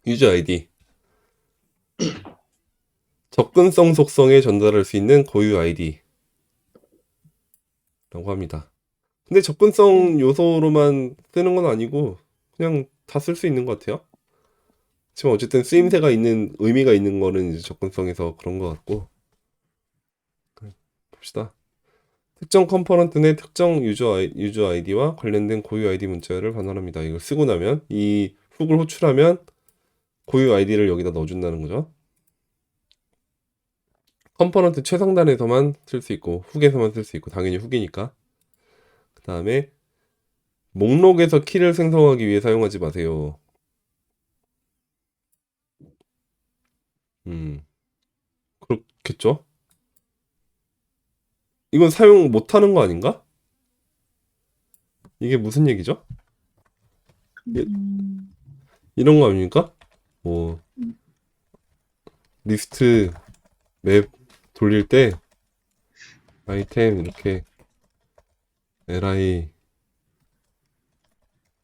유저 아이디. 접근성 속성에 전달할 수 있는 고유 아이디라고 합니다. 근데 네. 접근성 요소로만 쓰는 건 아니고 그냥 다 쓸 수 있는 것 같아요. 지금 어쨌든 쓰임새가 음. 있는 의미가 있는 거는 이제 접근성에서 그런 것 같고 봅시다. 특정 컴포넌트 내 특정 유저 아이디와 관련된 고유 아이디 문자를 반환합니다. 이걸 쓰고 나면 이 훅을 호출하면 고유 아이디를 여기다 넣어준다는 거죠. 컴포넌트 최상단에서만 쓸 수 있고 훅에서만 쓸 수 있고 당연히 훅이니까. 그 다음에 목록에서 키를 생성하기 위해 사용하지 마세요. 음, 그렇겠죠? 이건 사용 못하는 거 아닌가? 이게 무슨 얘기죠? 이- 음. 이런 거 아닙니까? 뭐 음. 리스트 맵 돌릴 때 아이템 이렇게 li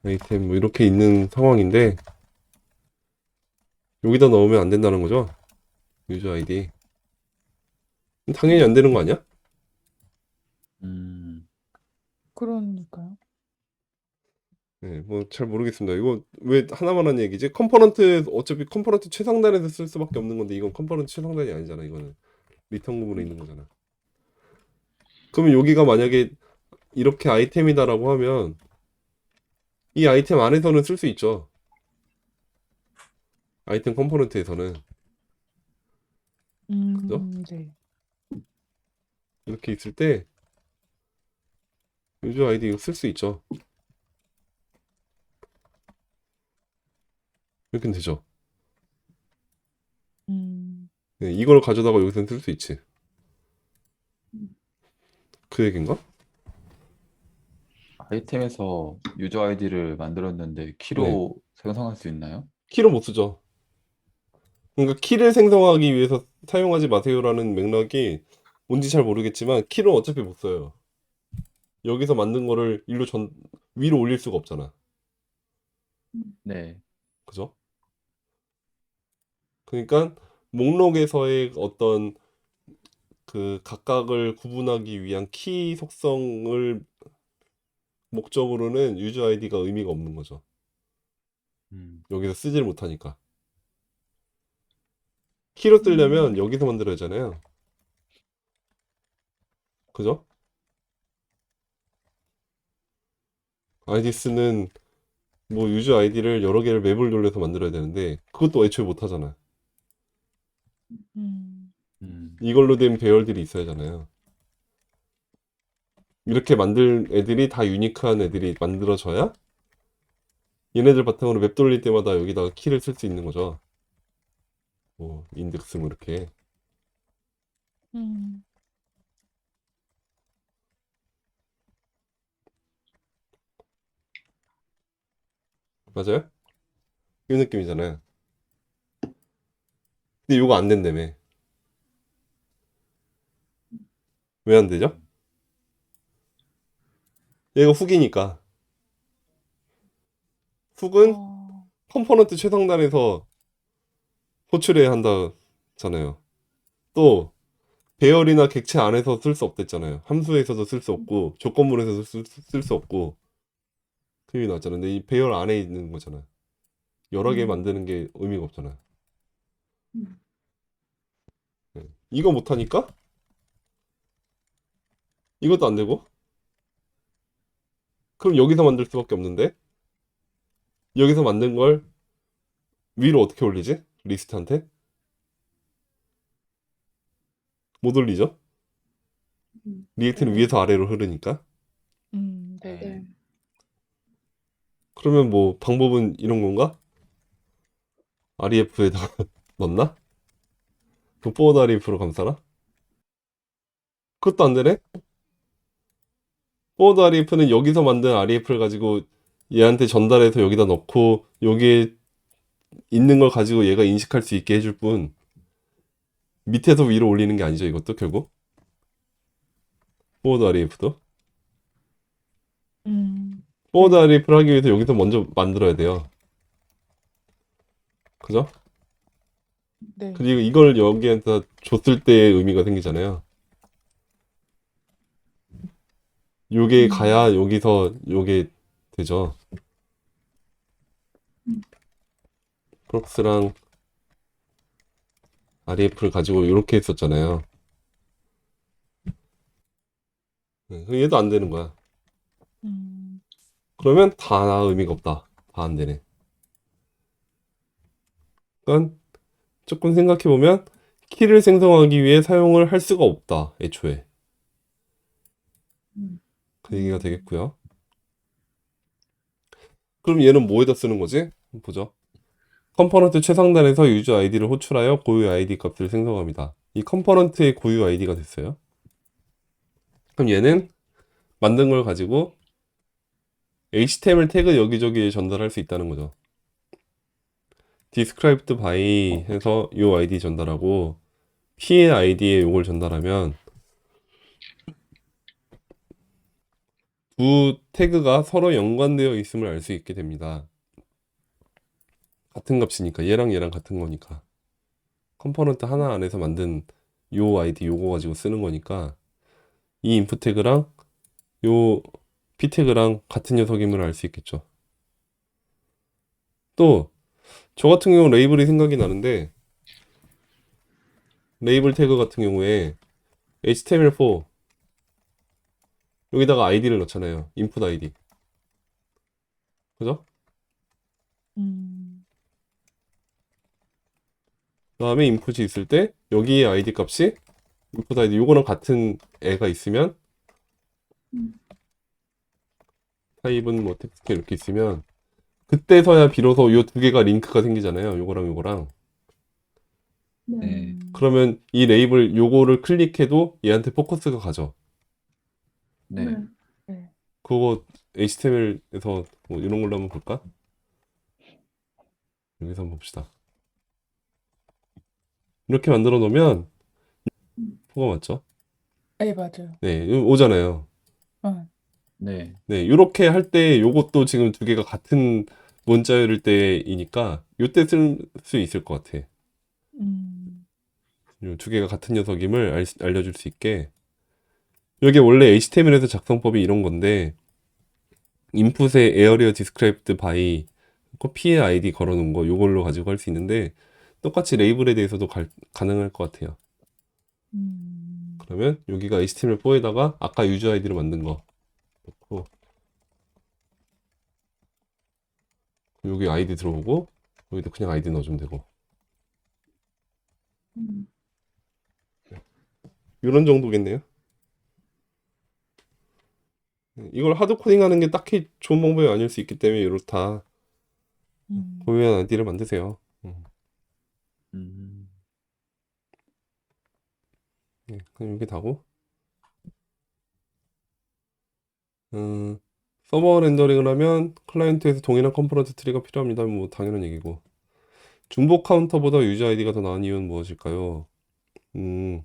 아이템 뭐 이렇게 있는 상황인데 여기다 넣으면 안 된다는 거죠? 유저 아이디. 당연히 안 되는 거 아니야? 음, 그러니까요. 네, 뭐 잘 모르겠습니다. 이거 왜 하나만 한 얘기지? 컴포넌트 어차피 컴포넌트 최상단에서 쓸 수밖에 없는 건데 이건 컴포넌트 최상단이 아니잖아. 이거는 리턴 구문에 있는 거잖아. 그러면 여기가 만약에 이렇게 아이템이다라고 하면 이 아이템 안에서는 쓸 수 있죠. 아이템 컴포넌트에서는 그죠? 네. 이렇게 있을 때 유저 아이디 이거 쓸 수 있죠. 이렇게 되죠. 음. 네, 이걸 가져다가 여기서는 쓸 수 있지. 그 얘긴가? 아이템에서 유저 아이디를 만들었는데 네. 키로 생성할 수 있나요? 키로 못 쓰죠. 그러니까 키를 생성하기 위해서 사용하지 마세요라는 맥락이 뭔지 잘 모르겠지만 키를 어차피 못 써요. 여기서 만든 거를 위로 올릴 수가 없잖아. 네. 그죠? 그러니까 목록에서의 어떤 그 각각을 구분하기 위한 키 속성을 목적으로는 유저 아이디가 의미가 없는 거죠. 음, 여기서 쓰지를 못하니까. 키로 쓰려면 음. 여기서 만들어야 하잖아요. 그죠? 아이디스는 뭐 유저 아이디를 여러 개를 맵을 돌려서 만들어야 되는데 그것도 애초에 못 하잖아. 음. 음, 이걸로 된 배열들이 있어야 하잖아요. 이렇게 만들 애들이 다 유니크한 애들이 만들어져야 얘네들 바탕으로 맵 돌릴 때마다 여기다가 키를 쓸 수 있는 거죠. 뭐 인덱스 뭐 이렇게. 음. 맞아요? 이 느낌이잖아요. 근데 이거 안 된다며. 왜 안 되죠? 얘가 훅이니까. 훅은 어. 컴포넌트 최상단에서 호출해야 한다잖아요. 또 배열이나 객체 안에서 쓸 수 없댔잖아요. 함수에서도 쓸 수 없고 조건문에서도 쓸 수 없고 그게 나왔잖아요. 근데 이 배열 안에 있는 거잖아요. 여러 개 음. 만드는 게 의미가 없잖아요. 음. 네. 이거 못하니까 이것도 안 되고 그럼 여기서 만들 수밖에 없는데 여기서 만든 걸 위로 어떻게 올리지? 리스트한테? 못 올리죠? 리액트는 네. 위에서 아래로 흐르니까. 네. 네. 그러면 뭐 방법은 이런 건가? REF에다가 넣나? 그 포워드 REF로 감싸나? 그것도 안 되네? 포워드 REF는 여기서 만든 REF를 가지고 얘한테 전달해서 여기다 넣고 여기에 있는 걸 가지고 얘가 인식할 수 있게 해줄 뿐 밑에서 위로 올리는 게 아니죠 이것도 결국 포워드 REF도 포워드 네. REF를 하기 위해서 여기서 먼저 만들어야 돼요. 그죠? 네. 그리고 이걸 여기에다 줬을 때의 의미가 생기잖아요. 요게 가야 여기서 요게 되죠. 프록스랑 REF를 가지고 이렇게 했었잖아요. 그럼 얘도 안 되는 거야. 음, 그러면 다 의미가 없다. 다 안 되네. 그러니까 조금 생각해 보면 키를 생성하기 위해 사용을 할 수가 없다. 애초에. 음, 그 얘기가 되겠고요. 그럼 얘는 뭐에다 쓰는 거지? 한번 보죠. 컴포넌트 최상단에서 유저 아이디를 호출하여 고유 아이디 값을 생성합니다. 이 컴포넌트의 고유 아이디가 됐어요. 그럼 얘는 만든 걸 가지고 HTML 태그 여기저기에 전달할 수 있다는 거죠. described by 해서 요 아이디 전달하고 P의 아이디에 요걸 전달하면 두 태그가 서로 연관되어 있음을 알 수 있게 됩니다. 같은 값이니까 얘랑 얘랑 같은 거니까 컴포넌트 하나 안에서 만든 요 아이디 요거 가지고 쓰는 거니까 이 인풋 태그랑 요 p 태그랑 같은 녀석임을 알 수 있겠죠. 또 저 같은 경우 레이블이 생각이 나는데 레이블 태그 같은 경우에 HTML4 여기다가 아이디를 넣잖아요. 인풋 아이디. 그죠? 음, 그다음에 인풋이 있을 때 여기에 아이디 값이 인풋 아이디 요거랑 같은 애가 있으면 타입은 뭐 텍스트 이렇게 있으면 그때서야 비로소 요 두 개가 링크가 생기잖아요. 요거랑 요거랑. 네. 그러면 이 레이블 요거를 클릭해도 얘한테 포커스가 가죠. 네. 네. 그거 HTML에서 뭐 이런 걸로 한번 볼까? 여기서 한번 봅시다. 이렇게 만들어 놓으면 뭐가 맞죠? 네, 맞아요. 네, 오잖아요. 어, 네. 네, 이렇게 할 때 요것도 지금 두 개가 같은 문자일 때이니까 요때 쓸 수 있을 것 같아. 음, 요 두 개가 같은 녀석임을 알려줄 수 있게. 이게 원래 HTML에서 작성법이 이런 건데 인풋에 area described by P의 아이디 걸어놓은 거 요걸로 가지고 할 수 있는데 똑같이 레이블에 대해서도 가능할 것 같아요. 그러면 여기가 HTML4에다가 아까 유저 아이디로 만든 거 넣고 여기 아이디 들어오고 여기도 그냥 아이디 넣어주면 되고 이런 정도겠네요. 이걸 하드 코딩하는 게 딱히 좋은 방법이 아닐 수 있기 때문에 이렇다. 고유한 아이디를 만드세요. 음. 네, 그럼 이게 다고. 서버 렌더링을 하면 클라이언트에서 동일한 컴포넌트 트리가 필요합니다. 뭐 당연한 얘기고. 중복 카운터보다 유저 아이디가 더 나은 이유는 무엇일까요? 음,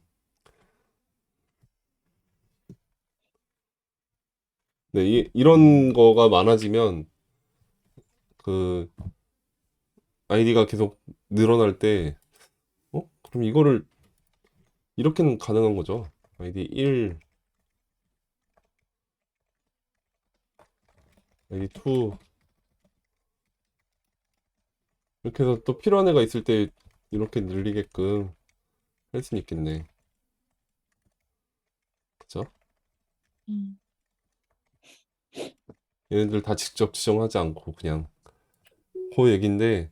네, 이런 거가 많아지면 그 아이디가 계속 늘어날 때, 그럼 이거를 이렇게는 가능한 거죠. 아이디 1, 아이디 2 이렇게 해서 또 필요한 애가 있을 때 이렇게 늘리게끔 할 수는 있겠네. 그죠? 음, 얘네들 다 직접 지정하지 않고 그냥 그 얘기인데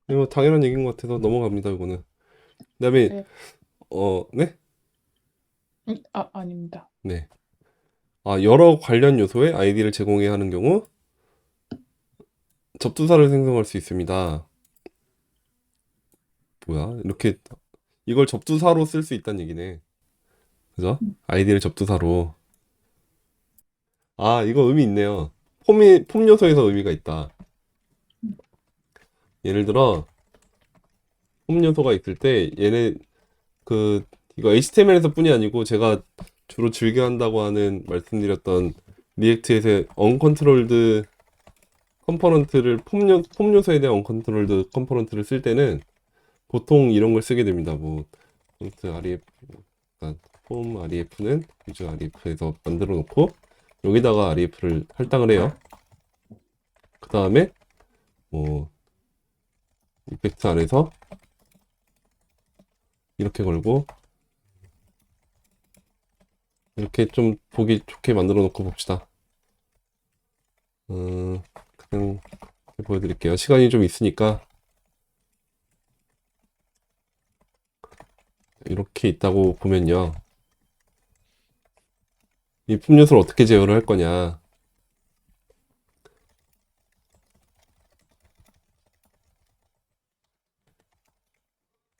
이거 당연한 얘기인 것 같아서 넘어갑니다. 이거는. 그다음에 네. 네? 아닙니다. 네. 여러 관련 요소의 아이디를 제공해야 하는 경우 접두사를 생성할 수 있습니다. 뭐야? 이렇게 이걸 접두사로 쓸 수 있다는 얘기네. 그죠? 아이디를 접두사로. 이거 의미 있네요. 폼 요소에서 의미가 있다. 예를 들어 폼 요소가 있을 때 얘네 이거 HTML에서 뿐이 아니고 제가 주로 즐겨 한다고 하는 말씀드렸던 리액트에서 언컨트롤드 컴포넌트를 폼 요소에 대한 언컨트롤드 컴포넌트를 쓸 때는 보통 이런 걸 쓰게 됩니다. 뭐 컴포넌트 REF, 그러니까 폼 REF는 유저 REF에서 만들어 놓고 여기다가 REF를 할당을 해요. 그 다음에 뭐 이펙트 안에서 이렇게 걸고 이렇게 좀 보기 좋게 만들어 놓고 봅시다. 그냥 보여드릴게요. 시간이 좀 있으니까 이렇게 있다고 보면요. 이 품요소를 어떻게 제어를 할 거냐.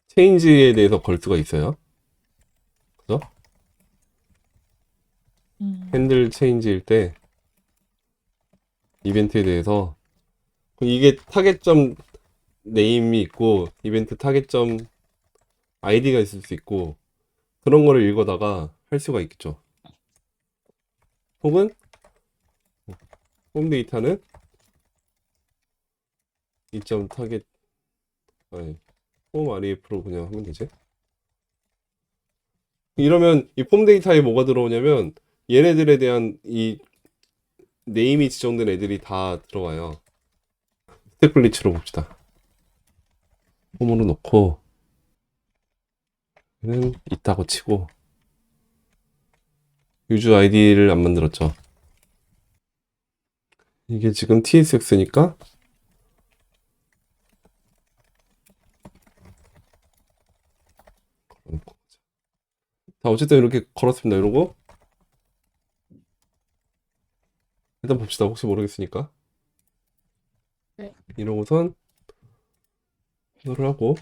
체인지에 대해서 걸 수가 있어요. 그죠? 핸들 체인지일 때 이벤트에 대해서 이게 타겟점 네임이 있고 이벤트 타겟점 아이디가 있을 수 있고 그런 거를 읽어다가 할 수가 있겠죠. 혹은 홈 데이터는 이점 타겟 아니 폼 REF로 그냥 하면 되지. 이러면 이 폼 데이터에 뭐가 들어오냐면 얘네들에 대한 이 네임이 지정된 애들이 다 들어와요. 스택 글리치로 봅시다. 폼으로 놓고 얘는 있다고 치고 유저 아이디를 안 만들었죠. 이게 지금 TSX니까 자 어쨌든 이렇게 걸었습니다. 이러고 일단 봅시다. 혹시 모르겠으니까 네. 이러고선 이거를 하고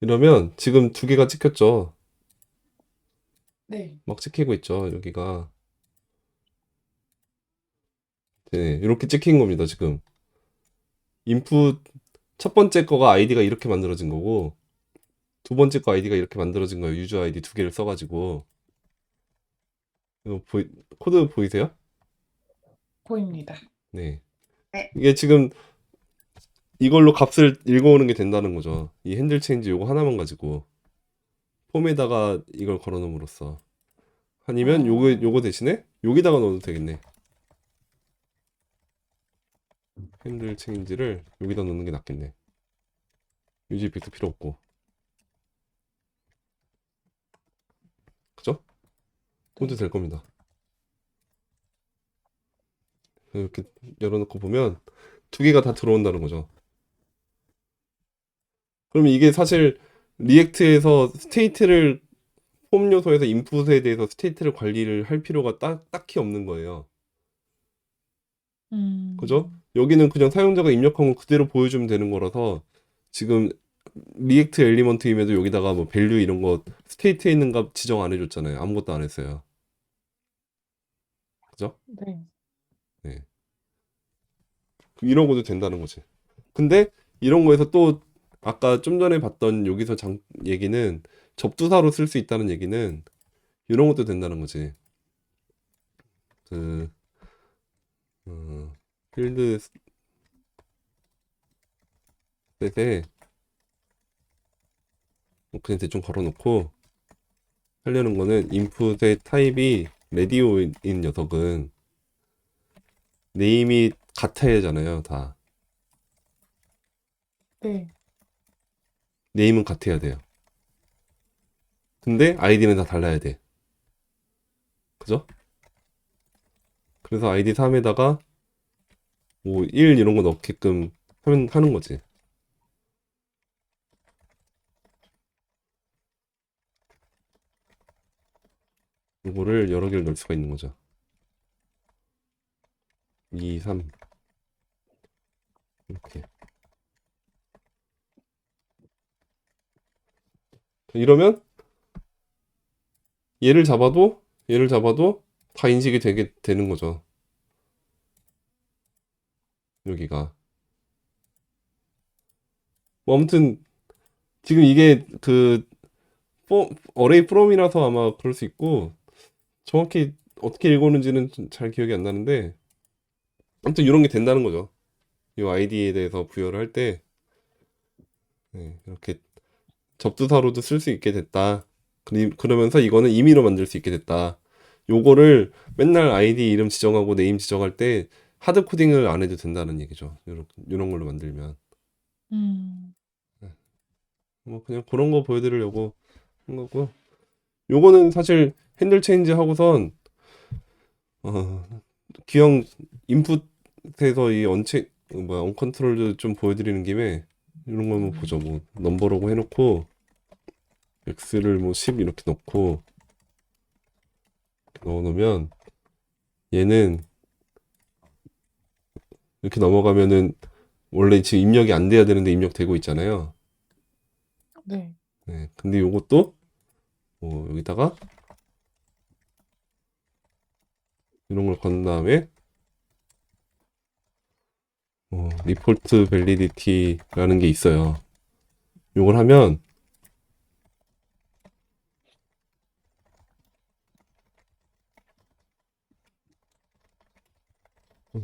이러면 지금 두 개가 찍혔죠. 네. 막 찍히고 있죠. 여기가 네, 이렇게 찍힌 겁니다. 지금 인풋 첫 번째 거가 아이디가 이렇게 만들어진 거고 두 번째 거 아이디가 이렇게 만들어진 거예요. 유저 아이디 두 개를 써가지고 이거 코드 보이세요? 보입니다. 네. 네. 이게 지금 이걸로 값을 읽어오는 게 된다는 거죠. 이 핸들 체인지 요거 하나만 가지고 폼에다가 이걸 걸어놓음으로써 아니면 요거 대신에 여기다가 넣어도 되겠네. 핸들 체인지를 여기다 넣는 게 낫겠네. 유지 이펙트 필요 없고 그죠? 그것도 될 겁니다. 이렇게 열어놓고 보면 두 개가 다 들어온다는 거죠. 그러면 이게 사실 리액트에서 스테이트를 폼 요소에서 인풋에 대해서 스테이트를 관리를 할 필요가 딱히 없는 거예요. 그죠? 여기는 그냥 사용자가 입력한 거 그대로 보여주면 되는 거라서 지금 리액트 엘리먼트임에도 여기다가 뭐 밸류 이런 거 스테이트에 있는 값 지정 안 해줬잖아요. 아무것도 안 했어요. 그죠? 네. 네. 이런 것도 된다는 거지. 근데 이런 거에서 또 아까 좀 전에 봤던 여기서 얘기는 접두사로 쓸 수 있다는 얘기는 이런 것도 된다는 거지. 그 필드 셋에 그냥 대충 걸어놓고 하려는 거는 인풋의 타입이 레디오인 녀석은 네임이 같아야 하잖아요. 다 네. 네임은 같아야 돼요. 근데 아이디는 다 달라야 돼. 그죠? 그래서 아이디 3에다가 뭐 1 이런 거 넣게끔 하는 거지. 이거를 여러 개를 넣을 수가 있는 거죠. 2, 3 이렇게. 이러면 얘를 잡아도 다 인식이 되는 거죠. 여기가. 뭐 아무튼 지금 이게 그 어레이 프롬이라서 아마 그럴 수 있고 정확히 어떻게 읽었는지는 잘 기억이 안 나는데 아무튼 이런 게 된다는 거죠. 이 아이디에 대해서 부여를 할 때 이렇게 접두사로도 쓸 수 있게 됐다. 그러면서 이거는 임의로 만들 수 있게 됐다. 요거를 맨날 아이디 이름 지정하고 네임 지정할 때 하드 코딩을 안 해도 된다는 얘기죠. 요런 걸로 만들면. 음. 뭐 그냥 그런 거 보여드리려고 한 거고요. 요거는 사실 핸들 체인지 하고선 기형 인풋에서 이 언컨트롤도 좀 보여드리는 김에 이런 거 한번 보죠. 뭐 넘버라고 해놓고 x를 뭐 10 이렇게 넣고 넣어놓으면 얘는 이렇게 넘어가면은 원래 지금 입력이 안 돼야 되는데 입력되고 있잖아요. 네. 네, 근데 요것도 여기다가 이런 걸 건 다음에 리포트 밸리디티라는 게 있어요. 요걸 하면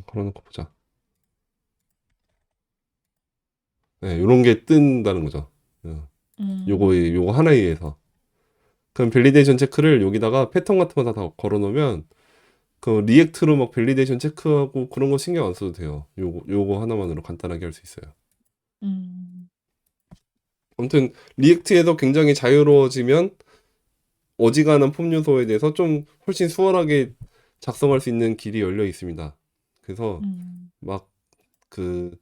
걸어놓고 보자. 네, 요런 게 뜬다는 거죠. 요거 하나에 의해서. 그럼 밸리데이션 체크를 여기다가 패턴 같은 거 다 걸어놓으면 그 리액트로 막 밸리데이션 체크하고 그런 거 신경 안 써도 돼요. 요거 하나만으로 간단하게 할 수 있어요. 음. 아무튼 리액트에서 굉장히 자유로워지면 어지간한 폼 요소에 대해서 좀 훨씬 수월하게 작성할 수 있는 길이 열려 있습니다. 그래서 음. 막 그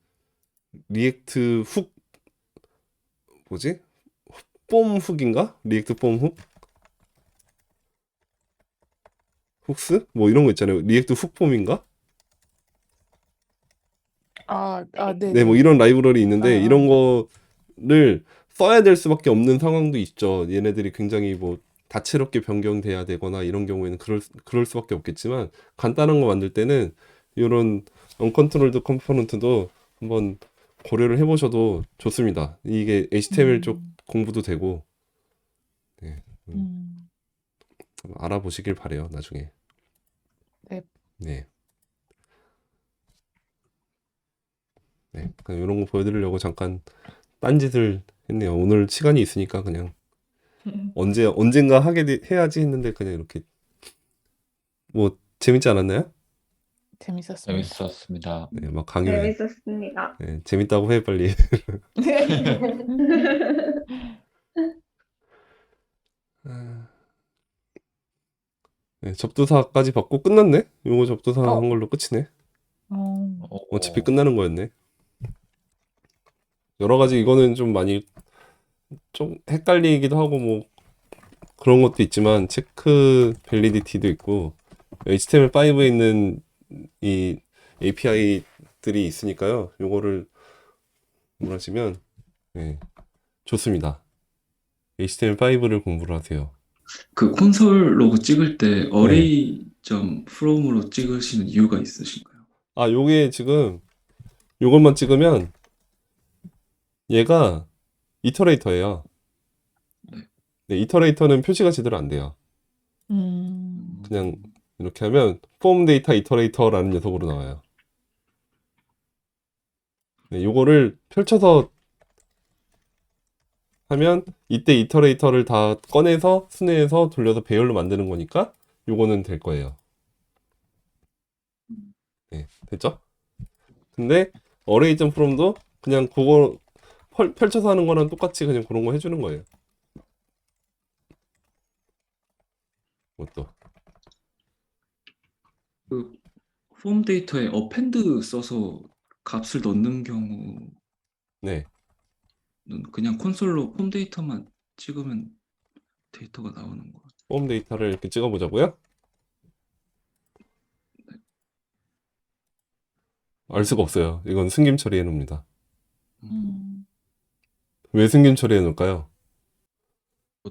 리액트 훅 뭐지? 폼 훅인가? 리액트 폼 훅? 훅스? 뭐 이런 거 있잖아요. 리액트 훅 폼인가? 네, 네, 뭐 네. 이런 라이브러리 있는데 아. 이런 거를 써야 될 수밖에 없는 상황도 있죠. 얘네들이 굉장히 뭐 다채롭게 변경돼야 되거나 이런 경우에는 그럴 수밖에 없겠지만 간단한 거 만들 때는 이런 언컨트롤드 컴포넌트도 한번 고려를 해보셔도 좋습니다. 이게 HTML 쪽 공부도 되고 네, 음. 한번 알아보시길 바래요. 나중에. 네. 네. 네, 그냥 이런 거 보여드리려고 잠깐 딴짓을 했네요. 오늘 시간이 있으니까 그냥 언젠가 해야지 했는데 그냥 이렇게 뭐 재밌지 않았나요? 재밌었습니다. 재밌었습니다. 네, 막 강요해. 재밌었습니다. 네, 재밌다고 해 빨리. 네, 접두사까지 받고 끝났네? 요거 접두사 한 걸로 끝이네. 어차피 끝나는 거였네. 여러 가지 이거는 좀 많이 좀 헷갈리기도 하고 뭐 그런 것도 있지만 체크 밸리디티도 있고 HTML5에 있는 이 API들이 있으니까요. 요거를 공부하시면 네, 좋습니다. HTML5를 공부를 하세요. 그 콘솔 로고 찍을 때 array.from으로 찍으시는 이유가 있으신가요? 아, 요게 지금 요것만 찍으면 얘가 이터레이터예요. 네, 이터레이터는 표시가 제대로 안 돼요. 그냥 이렇게 하면 폼 데이터 이터레이터라는 녀석으로 나와요. 네, 요거를 펼쳐서 하면 이때 이터레이터를 다 꺼내서 순회해서 돌려서 배열로 만드는 거니까 요거는 될 거예요. 네, 됐죠? 근데 array.from도 그냥 그거 펼쳐서 하는 거랑 똑같이 그냥 그런 거 해주는 거예요. 뭐또 그 폼 데이터에 append 써서 값을 넣는 경우는 네, 그냥 콘솔로 폼 데이터만 찍으면 데이터가 나오는 거예요. 폼 데이터를 이렇게 찍어보자고요? 알 수가 없어요. 이건 승김 처리해 놓습니다. 왜 승김 처리해 놓을까요?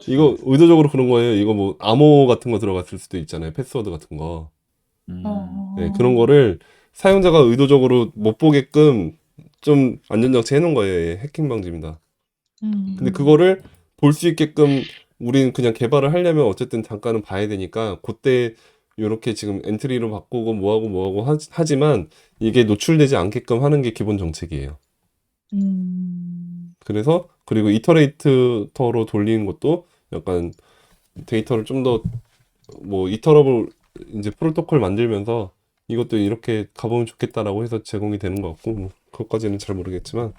이거 의도적으로 그런 거예요. 이거 뭐 암호 같은 거 들어갔을 수도 있잖아요. 패스워드 같은 거. 네, 그런 거를 사용자가 의도적으로 못 보게끔 좀 안전장치 해놓은 거예요. 예, 해킹 방지입니다. 근데 그거를 볼 수 있게끔 우리는 그냥 개발을 하려면 어쨌든 잠깐은 봐야 되니까 그때 이렇게 지금 엔트리로 바꾸고 뭐하고 하지만 이게 노출되지 않게끔 하는 게 기본 정책이에요. 그래서 그리고 이터레이터로 돌리는 것도 약간 데이터를 좀 더 뭐 이터러블 이제 프로토콜 만들면서 이것도 이렇게 가보면 좋겠다라고 해서 제공이 되는 것 같고 뭐 그것까지는 잘 모르겠지만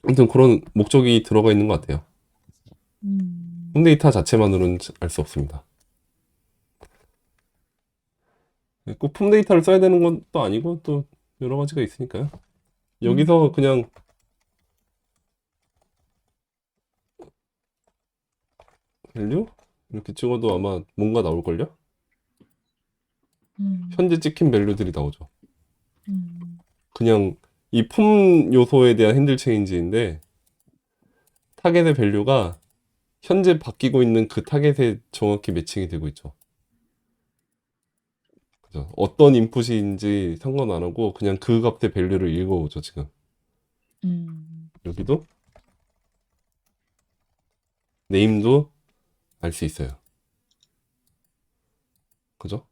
아무튼 그런 목적이 들어가 있는 것 같아요. 홈데이터 자체만으로는 알 수 없습니다. 꼭 폼데이터를 써야 되는 것도 아니고 또 여러 가지가 있으니까요. 여기서 그냥 밸류 이렇게 찍어도 아마 뭔가 나올걸요? 현재 찍힌 밸류들이 나오죠. 그냥 이 폼 요소에 대한 핸들 체인지인데 타겟의 밸류가 현재 바뀌고 있는 그 타겟에 정확히 매칭이 되고 있죠. 그죠? 어떤 인풋인지 상관 안 하고 그냥 그 값의 밸류를 읽어오죠, 지금. 여기도 네임도 알 수 있어요. 그죠?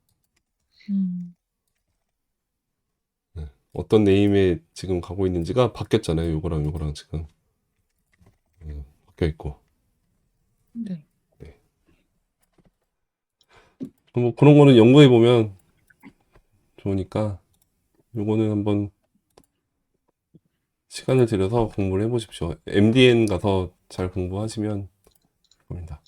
네. 어떤 네임에 지금 가고 있는지가 바뀌었잖아요. 요거랑 지금 바뀌어 있고. 네. 뭐 그런 거는 연구해 보면 좋으니까 요거는 한번 시간을 들여서 공부를 해보십시오. MDN 가서 잘 공부하시면 됩니다.